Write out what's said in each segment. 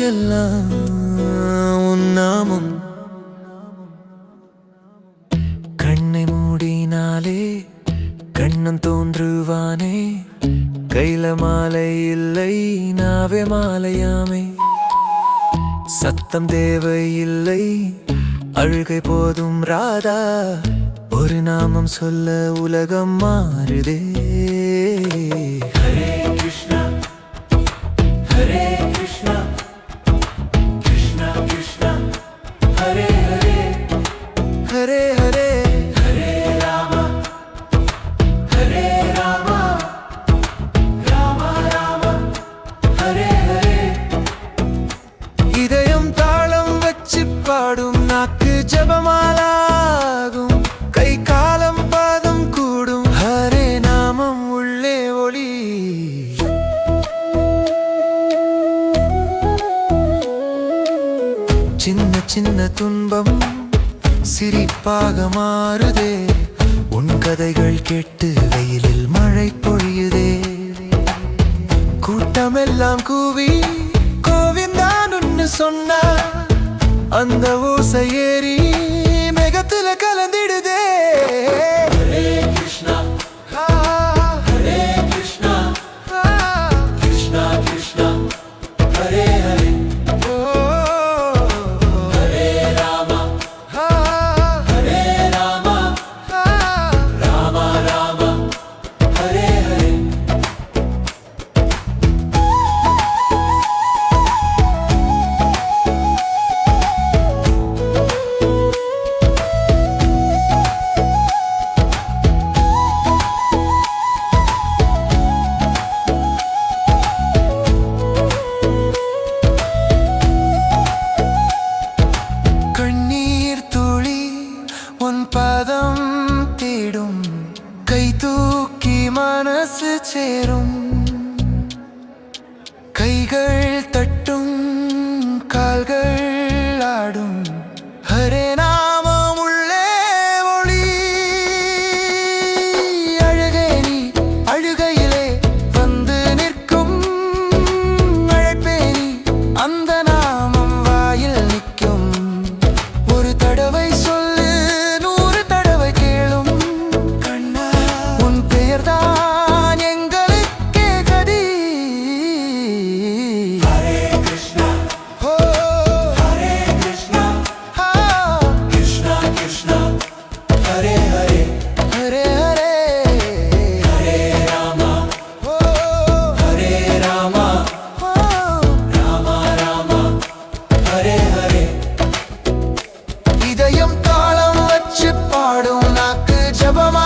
மூச்செல்லாம் உன் நாமம். கண்ணை மூடினாலே கண்ணன் தோன்றுவானே. கையில மாலை இல்லை நாவே மாலையாமே. சத்தம் தேவையில்லை அழுகை போதும் ராதா. ஒரு நாமம் சொல்ல உலகம் மாறுதே. ஹரே கிருஷ்ணா ஹரே கிருஷ்ணா கிருஷ்ணா கிருஷ்ணா ஹரே ஹரே ஹரே ஹரே ஹரே ராம ஹரே ராம ராம ராம ஹரே ஹரே. இதயம் தாளம் வச்சு பாடும் நாக்கு ஜபமாலாகும். கை காலம் பாதம் கூடும் ஹரே நாமம் உள்ளே ஒளி. சின்ன சின்ன துன்பம் சிரிப்பாக மாறுதே. உன் கதைகள் கேட்டு வெயிலில் மழை பொழியுதே. கூட்டமெல்லாம் கூவி கோவிந்தான்னு சொன்ன அந்த ஓசை ஏறி மேகத்துல கலந்திடுதே. ஹரே கிருஷ்ணா ஹரே கிருஷ்ணா கிருஷ்ணா கிருஷ்ணா ஹரே ஹரே ஹரே ராம ஹரே ராம ராம ராம ஹரே ஹரே. பதம் தேடும் கை தூக்கி மனசு சேரும். கைகள் தட்டும் கால்கள் ஆடும் ஹரே நாமம் உள்ளே ஒளி. அழகே நீ அழுகையிலே வந்து நிற்கும் அழைப்பே நீ அந்த நாமம் வாயில் நிற்கும். ஒரு தடவை சொல்லு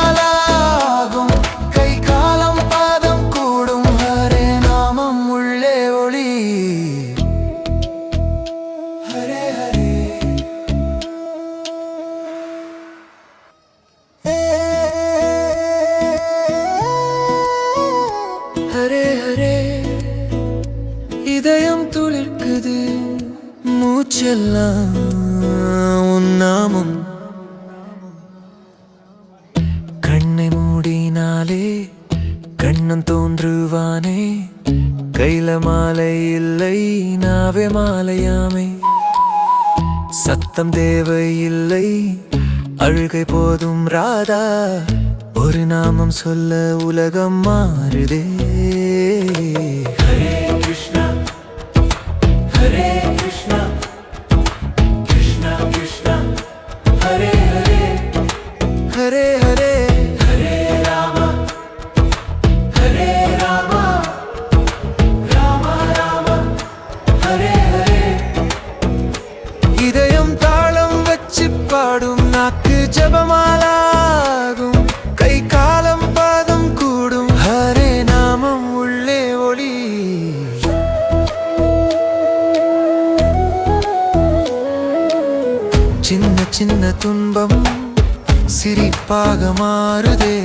ஜபமாலாகும். கை காலம் பாதம் கூடும் ஹரே நாமம் உள்ளே ஒளி. ஹரே ஹரே ஹரே ஹரே. இதயம் துளிர்க்குது மூச்செல்லாம் உன் நாமம். கண்ணை மூடினாலே கண்ணன் தோன்றுவானே. கையில மாலை இல்லை நாவே மாலையாமே. சத்தம் தேவையில்லை அழுகை போதும் ராதா. ஒரு நாமம் சொல்ல உலகம் மாறுதே. ஹரே கிருஷ்ணா ஹரே கிருஷ்ணா கிருஷ்ணா கிருஷ்ணா ஹரே ஹரே ஹரே ஹரே ஹரே ராம ஹரே ராம ராம ராம ஹரே ஹரே. இதயம் தாளம் வச்சு பாடும் நாக்கு ஜபமாலாகும். கை காலம் பாதம் கூடும் ஹரே நாமம் உள்ளே ஒளி. சின்ன சின்ன துன்பம் சிரிப்பாக மாறுதே.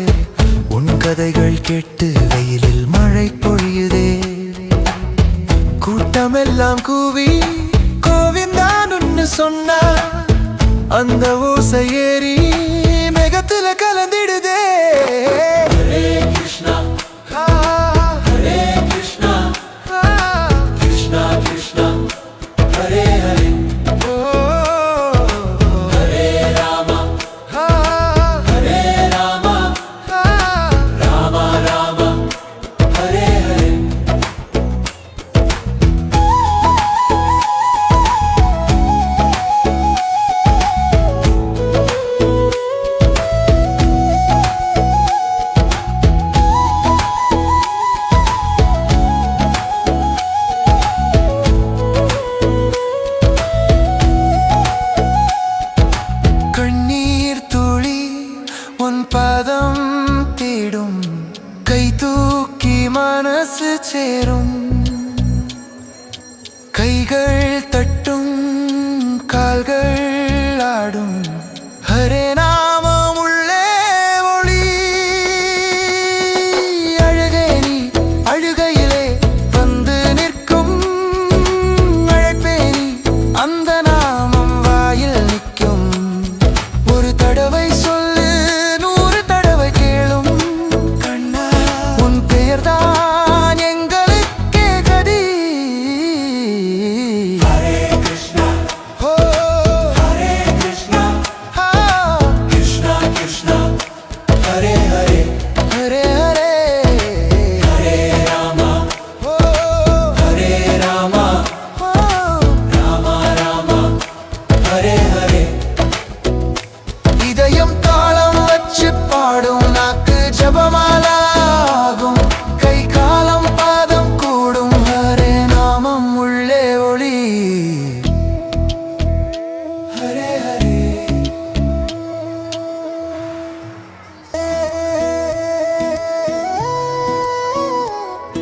உன் கதைகள் கேட்டு வெயிலில் மழை பொழியுதே. கூட்டமெல்லாம் கூவி கோவிந்தான்னு சொன்ன அந்த ஓசை ஏறி மேகத்துல கலந்திடுதே. ஹரே கிருஷ்ணா ஹரே கிருஷ்ணா கிருஷ்ணா கிருஷ்ணா சேரும் கைகள் தட்டும் கால்கள் ஆடும் ஹரே நாமம் உள்ளே ஒளி அழகே நீ அழுகையிலே வந்து நிற்கும் அழைப்பே நீ அந்த நாமம் வாயில் நிற்கும் ஒரு தடவை சொல்லு 100 தடவை கேளும் கண்ணா உன் பெயர்தான் எங்களுக்கே கதி ஹரே கிருஷ்ணா ஓ ஹரே கிருஷ்ணா கிருஷ்ணா கிருஷ்ணா ஹரே ஹரே ஹரே ஹரே ஹரே ராமா ஓ ஹரே ராமா ஓ ராமா ராமா ஹரே ஹரே இதயம் தாளம் வச்சு பாடும் நாக்கு ஜபமாலாகும் கை காலம் பாதம் கூடும் ஹரே நாமம் உள்ளே ஒளி ஹரே ஹரே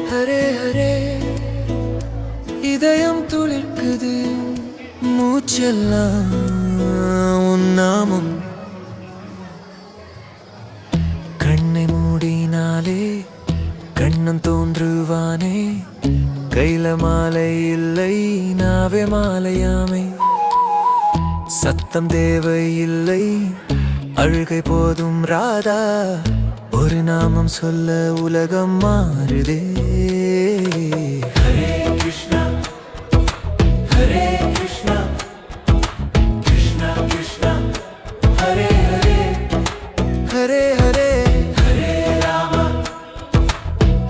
ஹரே ஹரே இதயம் துளிர்க்குது மூச்செல்லாம் உன் நாமம் கண்ணை மூடினாலே கண்ணன் தோன்றுவானே கையில மாலை இல்லை நாவே மாலையாமே சத்தம் தேவையில்லை அழுகை போதும் ராதா ஒரு நாமம் சொல்ல உலகம் மாறுதே ஹரே கிருஷ்ணா ஹரே கிருஷ்ணா கிருஷ்ணா கிருஷ்ணா ஹரே ஹரே ஹரே ஹரே ஹரே ராமா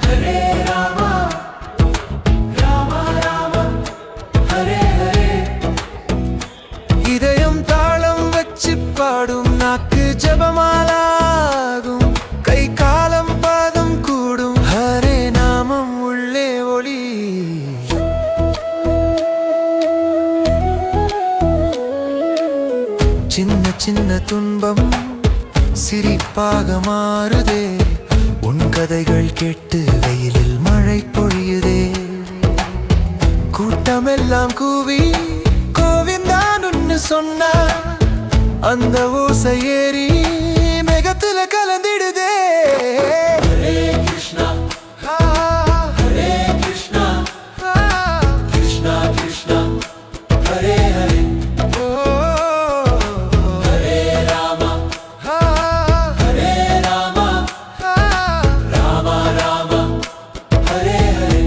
ஹரே ராமா ராமா ராமா ஹரே ஹரே இதயம் தாளம் வச்சு பாடும் நாக்கு ஜபமாலாகும் கை காலம் பாதம் கூடும் ஹரே நாமம் உள்ளே ஒளி சின்ன சின்ன துன்பம் சிரிப்பாக மாறுதே உன் கதைகள் கேட்டு வெயிலில் மழை பொழியுதே கூட்டமெல்லாம் கூவி கோவிந்தான் உன்னு சொன்ன அந்த ஓசை ஏறி மேகத்துல கலந்திடுதே ஹரே கிருஷ்ணா ஹரே கிருஷ்ணா கிருஷ்ணா கிருஷ்ணா ஹரே ஹரே ஓ ஹரே ராமா ஹரே ராமா ராமா ராமா ஹரே ஹரே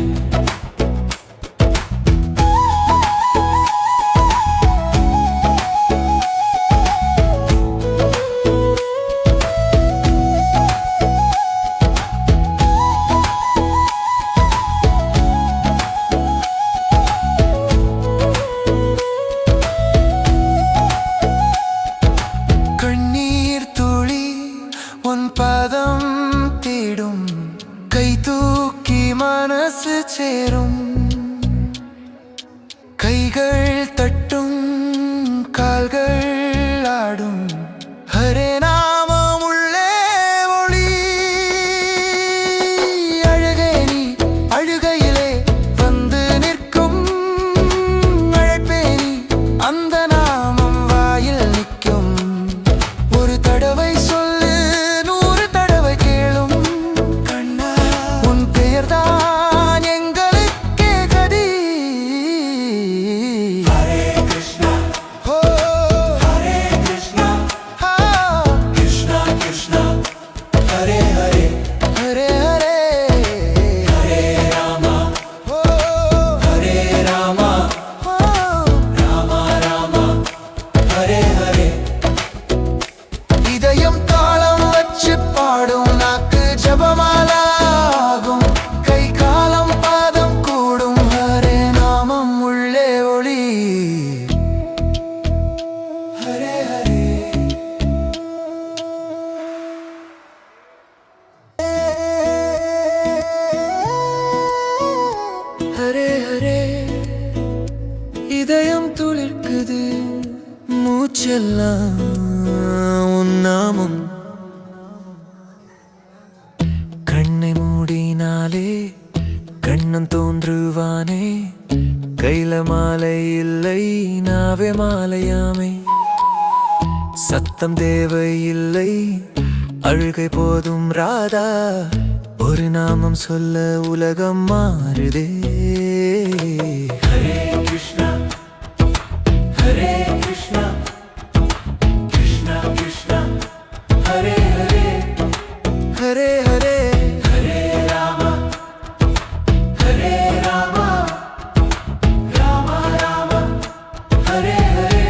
நாவே மாலையாமே. சத்தம் தேவையில்லை, அழுகை போதும் ராதா. ஒரு நாமம் சொல்ல உலகம் மாறுதே. ஹரே கிருஷ்ணா ஹரே கிருஷ்ணா கிருஷ்ணா கிருஷ்ணா ஹரே ஹரே ஹரே ஹரே ஹரே ராம ஹரே ராம ராம ராம ஹரே ஹரே.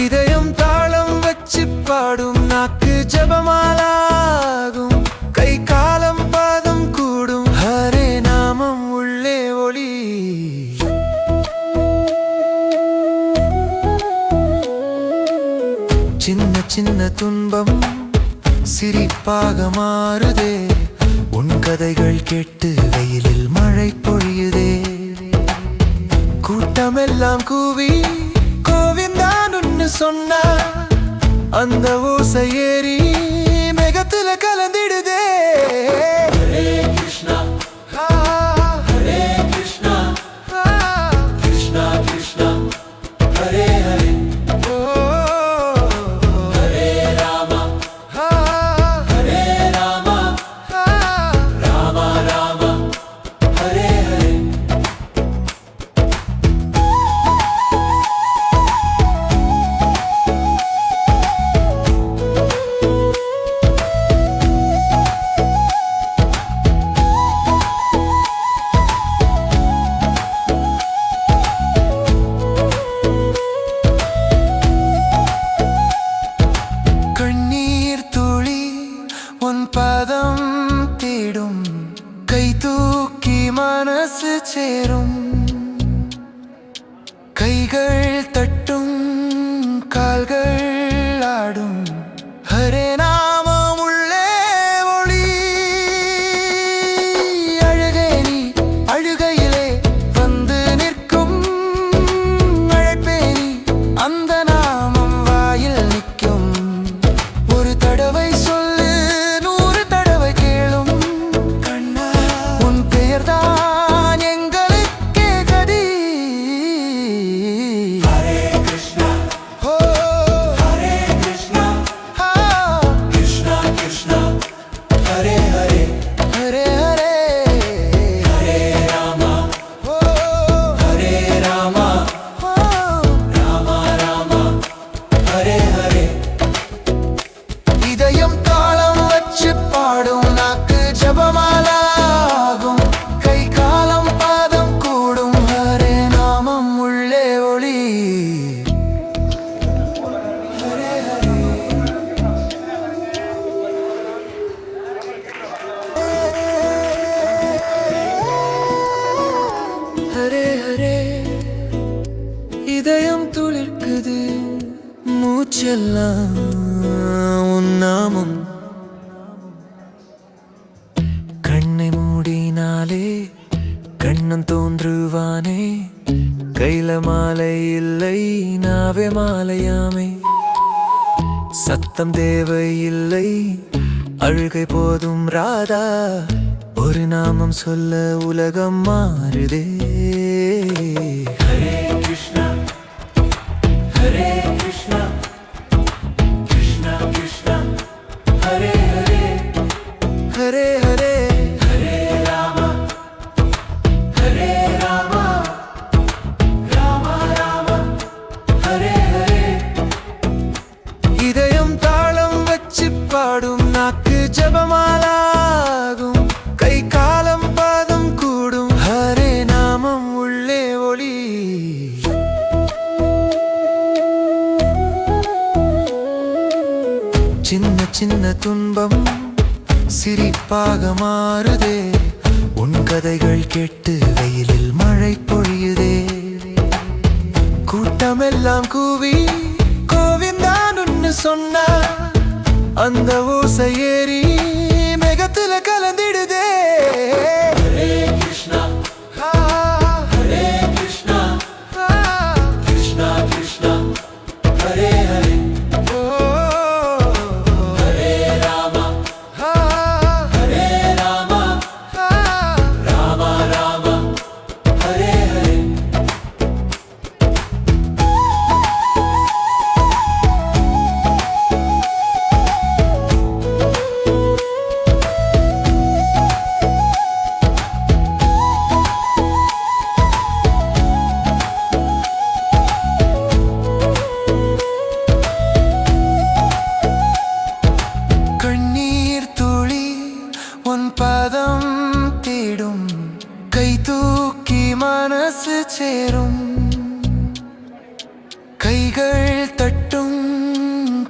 இதயம் தாளம் வச்சு பாடும், நாக்கு ஜபமாலாகும், கை காலம் பாதம் கூடும், ஹரே நாமம் உள்ளே ஒளி. சின்ன சின்ன துன்பம் சிரிப்பாக மாறுதே. உன் கதைகள் கேட்டு வெயிலில் மழை பொழியுதே. கூட்டமெல்லாம் கூவி கோவிந்தான்னு சொன்ன அந்த ஓசை ஏறி மேகத்துல கலந்திடுதே. ஹரே கிருஷ்ணா ஹரே கிருஷ்ணா கிருஷ்ணா கிருஷ்ணா ஹரே ஹரே ஹரே ராம ஹரே ராம ராம ராம ஹரே ஹரே. கண்ணீர் துளி உன் பாதம் தேடும், கை தூக்கி மனசு சேரும், கைகள் தட்டும் கால்கள் ஆடும், ஹரே நாமம் உள்ளே ஒளி. அழகே நீ அழுகையிலே வந்து நிற்கும், அழைப்பே நீ அந்த நாமம் வாயில் நிற்கும். ஒரு தடவை சொல்லு, 100 தடவை கேளும், கண்ணா உன் பெயர்தான் எங்களுக்கே கதி. ஹரே கிருஷ்ணா ஹோ ஹரே கிருஷ்ணா கிருஷ்ணா கிருஷ்ணா ஹரே ஹரே ஹரே ஹரே ஹரே ராம ஹரே ராம ராம ராம ஹரே ஹரே. இதயம் தாளம் வச்சு பாடும், நாக்கு ஜபமாலாகும், கை காலம் பாதம் கூடும், ஹரே நாமம் உள்ளே ஒளி. ஹரே ஹரே ஹரே ஹரே. இதயம் துளிர்க்குது, மூச்செல்லாம் உன் நாமம். கண்ணை மூடினாலே கண்ணன் தோன்றுவானே. கையில மாலை இல்லை, நாவே மாலையாமே. சத்தம் தேவையில்லை, அழுகை போதும் ராதா. ஒரு நாமம் சொல்ல உலகம் மாறுதே. ஹரே கிருஷ்ணா ஹரே கிருஷ்ணா கிருஷ்ணா கிருஷ்ணா ஹரே ஹரே ஹரே ஹரே ஹரே ராம ஹரே ராம ராம ராம ஹரே ஹரே. இதயம் தாளம் வச்சு பாடும், நாக்கு ஜபமாலாகும், கை காலம் பாதம் கூடும், ஹரே நாமம் உள்ளே ஒளி. சின்ன சின்ன துன்பம் சிரிப்பாக மாறுதே. உன் கதைகள் கேட்டு வெயிலில் மழை பொழியுதே. கூட்டமெல்லாம் கூவி கோவிந்தான்னு சொன்ன அந்த ஓசை ஏறி மேகத்துல கலந்திடுதே. ஹரே கிருஷ்ணா ஹரே கிருஷ்ணா கிருஷ்ணா கிருஷ்ணா ஹரே ஹரே ஹரே ராம ஹரே ராம ராம ராம ஹரே ஹரே.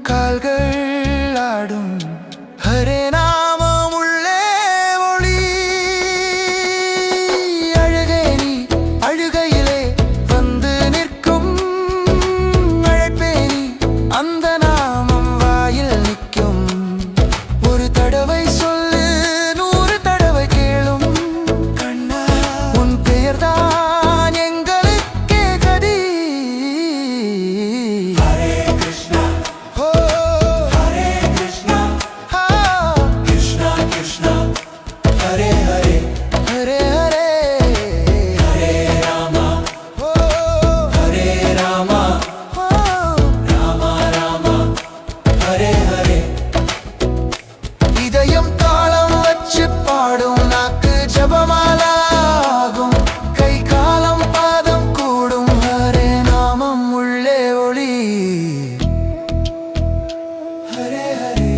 கால்கள் ஆடும் ஹரே நாமம் உள்ளே ஒளி அழுகே நீ அழுகையிலே வந்து நிற்கும் அழைப்பே நீ அந்த நாமம் வாயில் நிற்கும் ஒரு தடவை சொல்லு 100 தடவை கேளும் கண்ணா உன் பெயர்தான் எங்களுக்கே கதி ஹரே கிருஷ்ணா ஓ ஹரே கிருஷ்ணா கிருஷ்ணா கிருஷ்ணா ஹரே ஹரே ஹரே ஹரே ஹரே ராமா ஓ ஹரே ராமா ராமா ராமா ஹரே ஹரே இதயம் தாளம் வச்சு பாடும் நாக்கு ஜபமாலாகும் கை காலம் பாதம் கூடும் ஹரே நாமம் உள்ளே ஒளி ஹரே ஹரே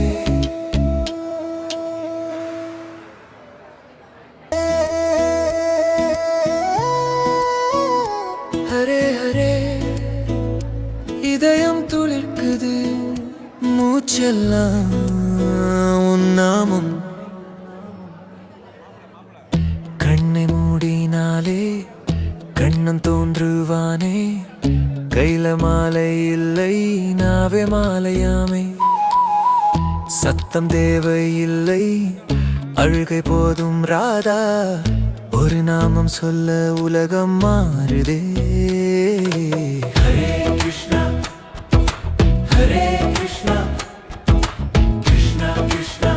ஹரே ஹரே இதயம் துளிர்க்குது மூச்செல்லாம் உன் நாமம் கண்ணை மூடினாலே கண்ணன் தோன்றுவானே கையில மாலை இல்லை நாவே மாலையாமே சத்தம் தேவையில்லை அழுகை போதும் ராதா ஒரு நாமம் சொல்ல உலகம் மாறுதே ஹரே கிருஷ்ணா ஹரே கிருஷ்ணா கிருஷ்ணா கிருஷ்ணா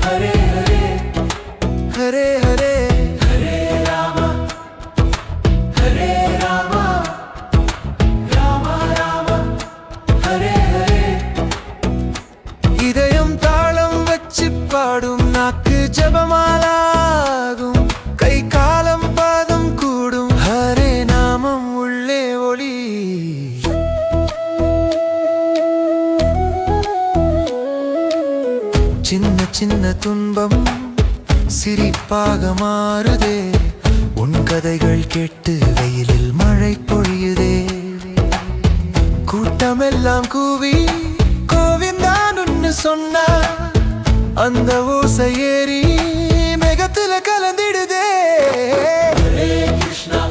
ஹரே ஹரே ஹரே ஹரே ஹரே ராமா ஹரே ராமா ராமா ராமா ஹரே ஹரே இதயம் தாளம் வச்சு பாடும் நாக்கு ஜபமாலாகும் கை காலம் பாதம் கூடும் ஹரே நாமம் உள்ளே ஒளி சின்ன சின்ன துன்பம் சிரிப்பாக மாறுதே உன் கதைகள் கேட்டு வெயிலில் மழை பொழியுதே கூட்டமெல்லாம் கூவி கோவிந்தான் உன்னு சொன்னா அந்த ஓசை ஏறி மேகத்துல கலந்திடுதே ஹரே கிருஷ்ணா